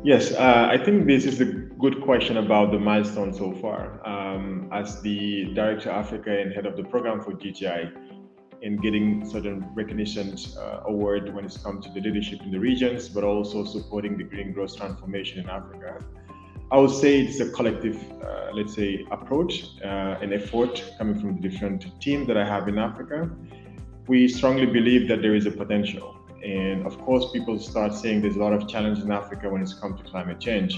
Yes, I think this is a good question about the milestone so far. As the Director Africa and head of the program for GTI, in getting certain recognitions award when it's come to the leadership in the regions, but also supporting the green growth transformation in Africa. I would say it's a collective, let's say, approach and effort coming from the different teams that I have in Africa. We strongly believe that there is a potential. And of course, people start saying there's a lot of challenges in Africa when it's come to climate change.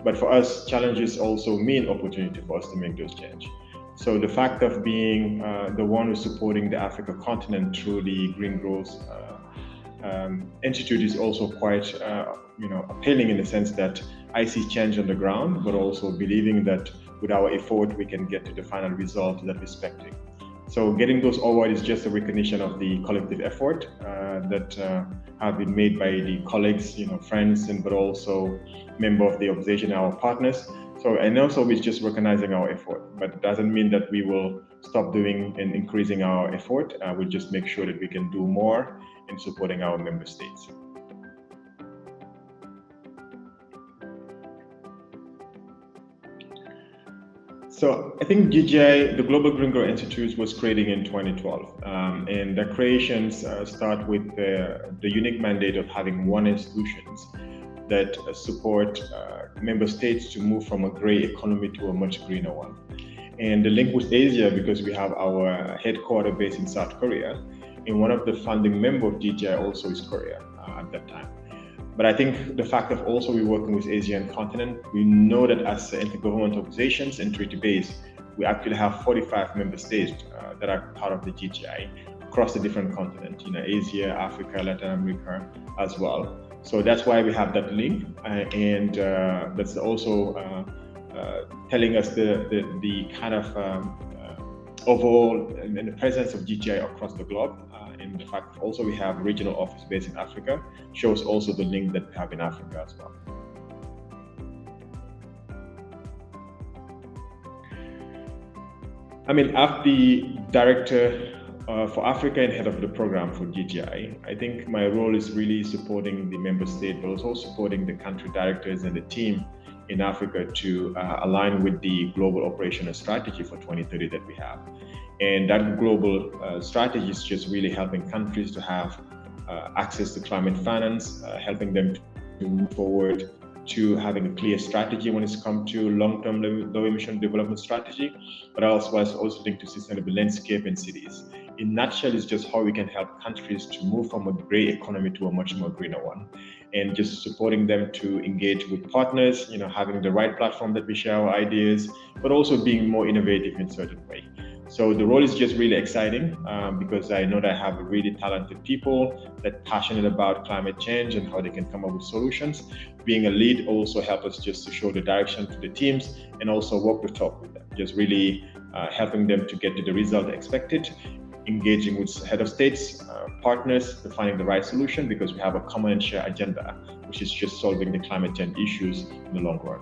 But for us, challenges also mean opportunity for us to make those change. So the fact of being the one who's supporting the Africa continent through the Green Growth Institute is also quite, appealing in the sense that I see change on the ground, but also believing that with our effort, we can get to the final result that we're expecting. So getting those awards is just a recognition of the collective effort that have been made by the colleagues, friends, but also members of the organization, our partners. So, and also we're just recognizing our effort, but it doesn't mean that we will stop doing and increasing our effort. We'll just make sure that we can do more in supporting our member states. So I think GGI, the Global Green Growth Institute, was created in 2012, and the creations start with the unique mandate of having one institutions that support member states to move from a gray economy to a much greener one. And the link with Asia, because we have our headquarters based in South Korea, and one of the founding members of GGI also is Korea at that time. But I think the fact of also we're working with Asian continent, we know that as intergovernmental organizations and treaty-based, we actually have 45 member states that are part of the GGI across the different continents, Asia, Africa, Latin America as well. So that's why we have that link, and that's also telling us the kind of overall and the presence of GGI across the globe. And the fact that also we have a regional office based in Africa shows also the link that we have in Africa as well. I mean, as the director for Africa and head of the program for GGI, I think my role is really supporting the member state, but also supporting the country directors and the team in Africa to align with the global operational strategy for 2030 that we have. And that global strategy is just really helping countries to have access to climate finance, helping them to move forward to having a clear strategy when it's come to long-term low emission development strategy, but also linked to sustainable landscape and cities. In nutshell, it's just how we can help countries to move from a gray economy to a much more greener one, and just supporting them to engage with partners, having the right platform that we share our ideas, but also being more innovative in certain way. So the role is just really exciting because I know that I have really talented people that are passionate about climate change and how they can come up with solutions. Being a lead also helps us just to show the direction to the teams and also walk the talk with them, just really helping them to get to the result expected, engaging with head of states, partners to finding the right solution, because we have a common and shared agenda, which is just solving the climate change issues in the long run.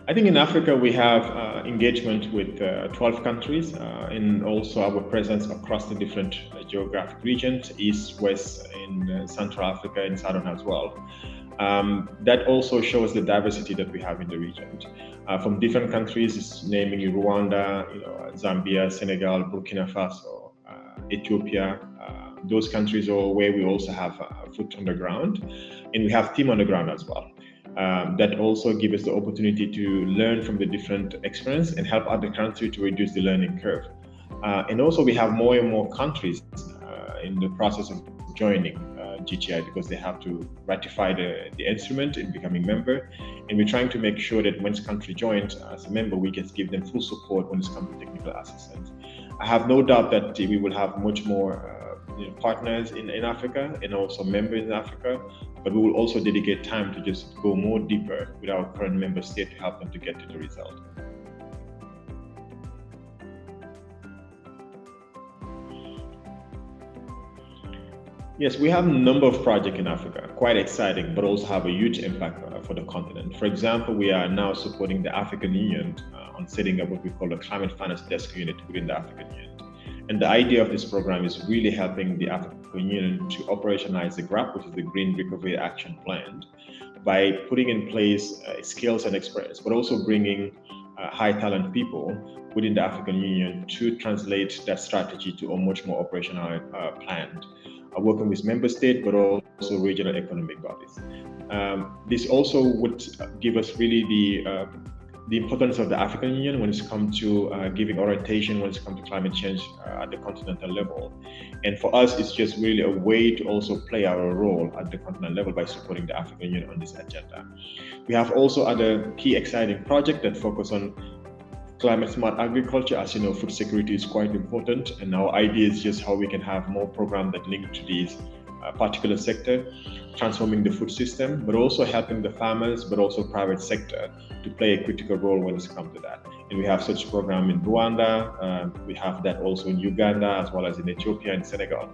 I think in Africa we have engagement with 12 countries and also our presence across the different geographic regions, East, West, in Central Africa and Southern as well. That also shows the diversity that we have in the region. From different countries, naming Rwanda, Zambia, Senegal, Burkina Faso, Ethiopia, those countries are where we also have foot on the ground, and we have team on the ground as well. That also gives us the opportunity to learn from the different experience and help other countries to reduce the learning curve. And also we have more and more countries in the process of joining GTI because they have to ratify the instrument in becoming member. And we're trying to make sure that once country joins as a member, we can give them full support when it comes to technical assistance. I have no doubt that we will have much more partners in Africa and also members in Africa, but we will also dedicate time to just go more deeper with our current member state to help them to get to the result. Yes, we have a number of projects in Africa, quite exciting, but also have a huge impact for the continent. For example, we are now supporting the African Union on setting up what we call the Climate Finance Desk Unit within the African Union. And the idea of this program is really helping the African Union to operationalize the GRAP, which is the Green Recovery Action Plan, by putting in place skills and experience, but also bringing high talent people within the African Union to translate that strategy to a much more operational plan, working with member states, but also regional economic bodies. This also would give us really the importance of the African Union when it's come to giving orientation when it's come to climate change at the continental level. And for us, it's just really a way to also play our role at the continental level by supporting the African Union on this agenda. We have also other key exciting projects that focus on climate smart agriculture. As you know, food security is quite important, and our idea is just how we can have more programs that link to these particular sector, transforming the food system, but also helping the farmers, but also private sector to play a critical role when it's come to that. And we have such program in Rwanda, we have that also in Uganda, as well as in Ethiopia and Senegal.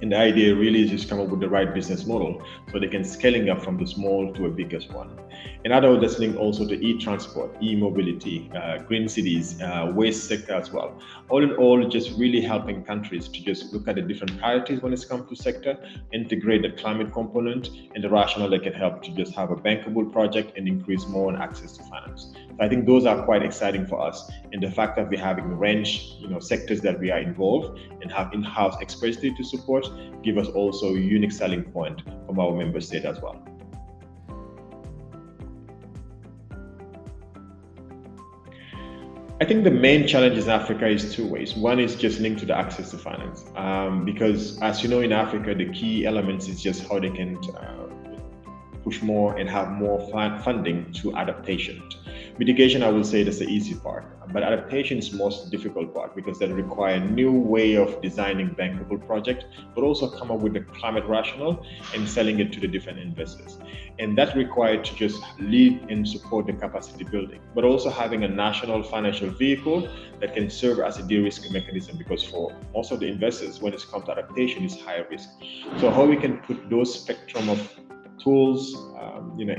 And the idea really is just come up with the right business model so they can scaling up from the small to a biggest one. And other that's linked also to e-transport, e-mobility, green cities, waste sector as well. All in all, just really helping countries to just look at the different priorities when it's come to sector, integrate the climate component and the rationale that can help to just have a bankable project and increase more on access to finance. So I think those are quite exciting for us. And the fact that we're having a range, sectors that we are involved and have in-house expertise to support, give us also a unique selling point from our member state as well. I think the main challenge in Africa is two ways. One is just linked to the access to finance, because as you know, in Africa, the key elements is just how they can push more and have more funding to adaptation. Mitigation, I will say that's the easy part, but adaptation is the most difficult part because that requires a new way of designing bankable project, but also come up with the climate rationale and selling it to the different investors. And that required to just lead and support the capacity building, but also having a national financial vehicle that can serve as a de-risk mechanism, because for most of the investors, when it comes to adaptation, is higher risk. So how we can put those spectrum of tools,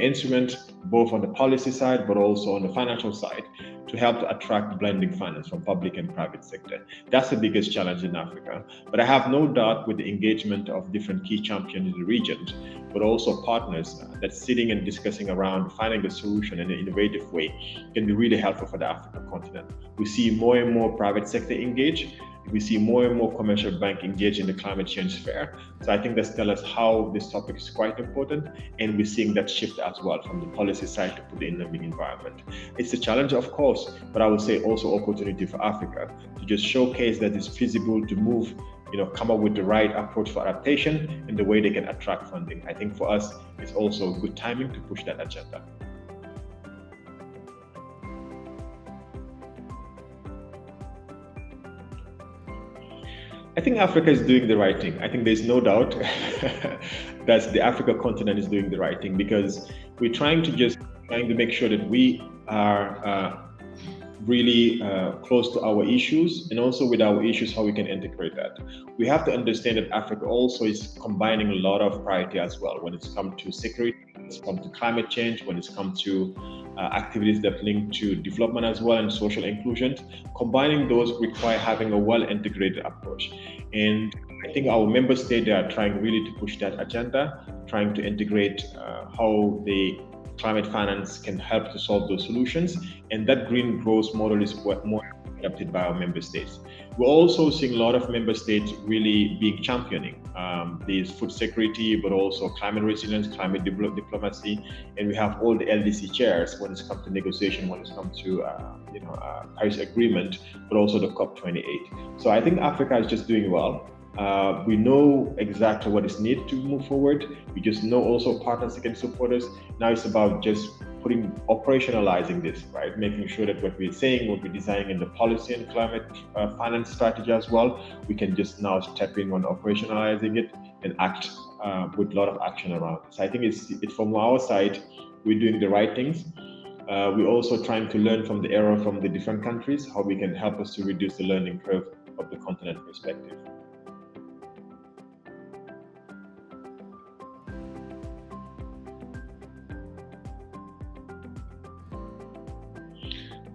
instruments, both on the policy side, but also on the financial side, to help to attract blending finance from public and private sector. That's the biggest challenge in Africa. But I have no doubt with the engagement of different key champions in the region, but also partners that's sitting and discussing around finding a solution in an innovative way can be really helpful for the African continent. We see more and more private sector engage. We see more and more commercial banks engage in the climate change sphere. So I think that tells us how this topic is quite important, and we're seeing that shift as well from the policy side to put it in the living environment. It's a challenge, of course, but I would say also opportunity for Africa to just showcase that it's feasible to move, come up with the right approach for adaptation and the way they can attract funding. I think for us, it's also good timing to push that agenda. I think Africa is doing the right thing. I think there's no doubt that the Africa continent is doing the right thing, because we're trying to make sure that we are really close to our issues, and also with our issues, how we can integrate that. We have to understand that Africa also is combining a lot of priority as well when it's come to security, when it's come to climate change, when it's come to activities that link to development as well and social inclusion. Combining those require having a well-integrated approach. And I think our member states, they are trying really to push that agenda, trying to integrate how the climate finance can help to solve those solutions. And that green growth model is what more adopted by our member states. We're also seeing a lot of member states really being championing these food security, but also climate resilience, climate diplomacy, and we have all the LDC chairs when it's come to negotiation, when it's come to Paris Agreement, but also the COP28. So I think Africa is just doing well. We know exactly what is needed to move forward. We just know also partners that can support us. Now it's about just operationalizing this, right? Making sure that what we're saying, what we're designing in the policy and climate finance strategy as well, we can just now step in on operationalizing it and act with a lot of action around it. So I think it's from our side, we're doing the right things. We're also trying to learn from the error from the different countries, how we can help us to reduce the learning curve of the continent perspective.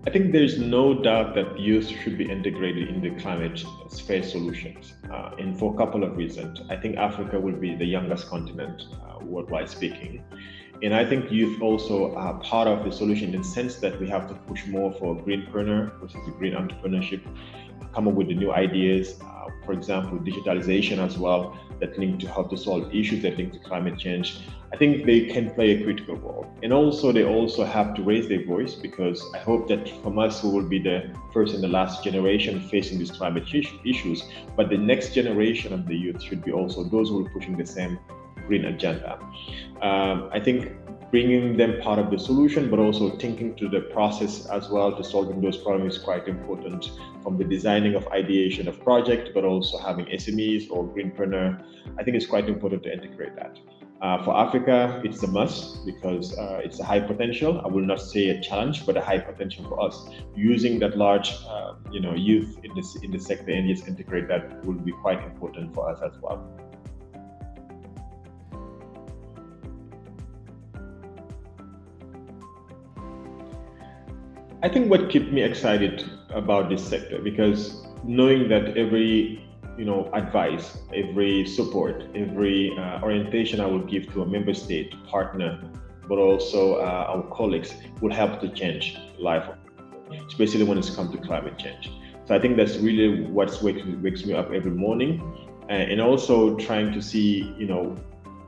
I think there's no doubt that youth should be integrated in the climate space solutions, and for a couple of reasons. I think Africa will be the youngest continent, worldwide speaking. And I think youth also are part of the solution in the sense that we have to push more for greenpreneur, which is the green entrepreneurship, come up with the new ideas, for example, digitalization as well, that link to how to solve issues that link to climate change. I think they can play a critical role. And also, they also have to raise their voice, because I hope that from us, who will be the first and the last generation facing these climate issues, but the next generation of the youth should be also those who are pushing the same green agenda. I think bringing them part of the solution, but also thinking to the process as well to solving those problems is quite important, from the designing of ideation of project, but also having SMEs or greenpreneur. I think it's quite important to integrate that. For Africa, it's a must, because it's a high potential. I will not say a challenge, but a high potential for us. Using that large, youth in the sector and just integrate that will be quite important for us as well. I think what keeps me excited about this sector, because knowing that every advice, every support, every orientation I will give to a member state partner, but also our colleagues, will help to change life, especially when it's come to climate change. So I think that's really what wakes me up every morning, and also trying to see,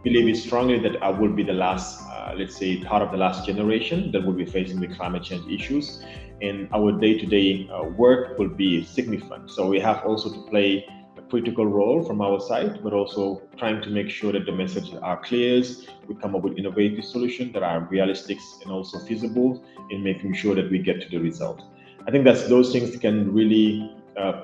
believing strongly that I will be the last, let's say, part of the last generation that will be facing the climate change issues, and our day-to-day work will be significant. So we have also to play a critical role from our side, but also trying to make sure that the messages are clear. We come up with innovative solutions that are realistic and also feasible in making sure that we get to the result. I think those things can really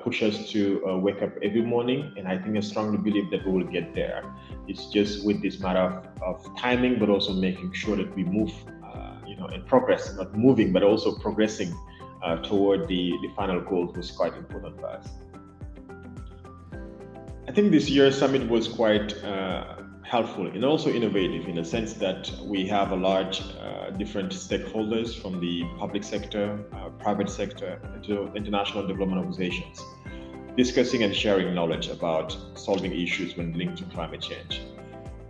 push us to wake up every morning, and I think I strongly believe that we will get there. It's just with this matter of timing, but also making sure that we move, and progress, not moving, but also progressing toward the final goal was quite important for us. I think this year's summit was quite helpful and also innovative, in the sense that we have a large different stakeholders from the public sector, private sector, to international development organizations, discussing and sharing knowledge about solving issues when linked to climate change.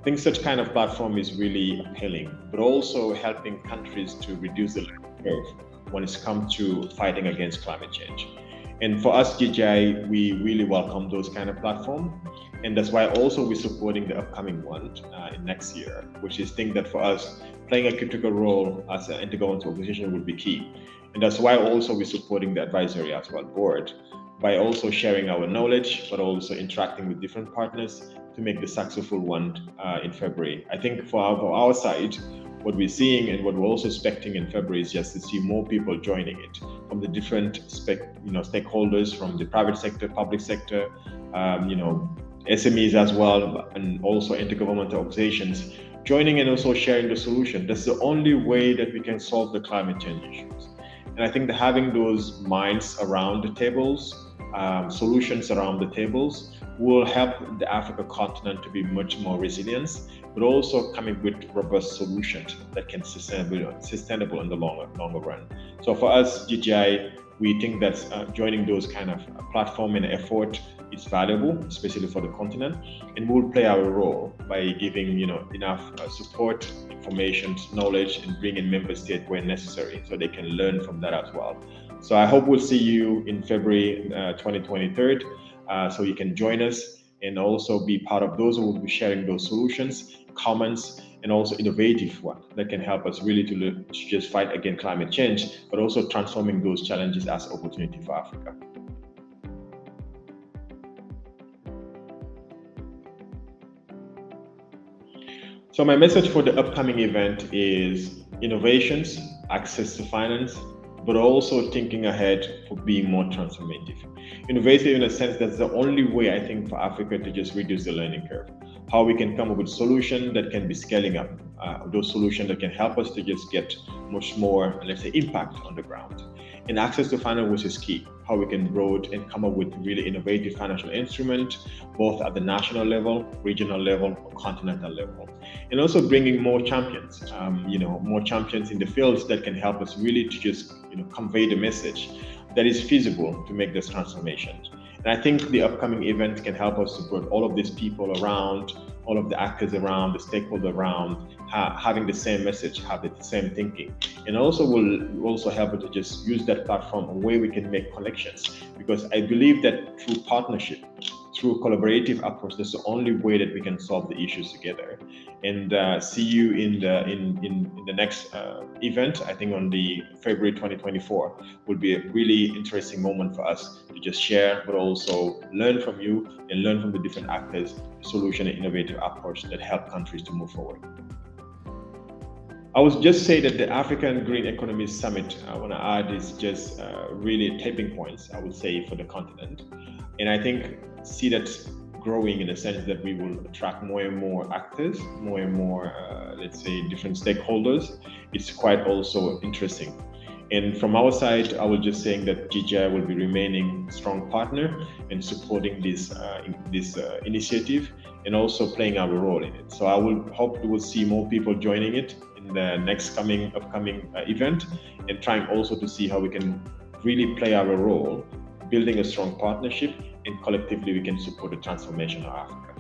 I think such kind of platform is really appealing, but also helping countries to reduce the learning curve when it's come to fighting against climate change. And for us, Gggi, we really welcome those kind of platform. And that's why also we're supporting the upcoming one in next year, which is think that for us, playing a critical role as an intergovernmental organization would be key. And that's why also we're supporting the advisory as well board, by also sharing our knowledge, but also interacting with different partners to make the successful one in February. I think for our side, what we're seeing and what we're also expecting in February is just to see more people joining it from the different stakeholders, from the private sector, public sector, SMEs as well, and also intergovernmental organizations joining and also sharing the solution. That's the only way that we can solve the climate change issues. And I think that having those minds around the tables, solutions around the tables, will help the African continent to be much more resilient, but also coming with robust solutions that can sustainable in the longer run. So for us, Gggi, we think that joining those kind of platform and effort is valuable, especially for the continent, and we'll play our role by giving enough support, information, knowledge, and bringing member states where necessary, so they can learn from that as well. So I hope we'll see you in February 2023, so you can join us and also be part of those who will be sharing those solutions, comments, and also innovative one that can help us really to just fight against climate change, but also transforming those challenges as opportunity for Africa. So my message for the upcoming event is innovations, access to finance, but also thinking ahead for being more transformative. Innovative in a sense that's the only way, I think, for Africa to just reduce the learning curve. How we can come up with solutions that can be scaling up, those solutions that can help us to just get much more, let's say, impact on the ground. And access to finance is key, how we can broad and come up with really innovative financial instruments, both at the national level, regional level, or continental level. And also bringing more champions, more champions in the fields that can help us really to just, convey the message that is feasible to make this transformation. And I think the upcoming event can help us support all of these people around, all of the actors around, the stakeholders around, having the same message, have the same thinking. And also will also help us to just use that platform a way we can make connections. Because I believe that through partnership, through collaborative approach, that's the only way that we can solve the issues together. And see you in the next event. I think on the February 2024 will be a really interesting moment for us to just share, but also learn from you and learn from the different actors, solution and innovative approach that help countries to move forward. I would just say that the African Green Economies Summit, I want to add, is just really tipping points, I would say, for the continent. And I think see that growing in the sense that we will attract more and more actors, more and more, let's say, different stakeholders. It's quite also interesting. And from our side, I was just saying that Gggi will be remaining a strong partner and supporting this initiative and also playing our role in it. So I will hope we will see more people joining it in the next upcoming event, and trying also to see how we can really play our role, building a strong partnership, and collectively we can support the transformation of Africa.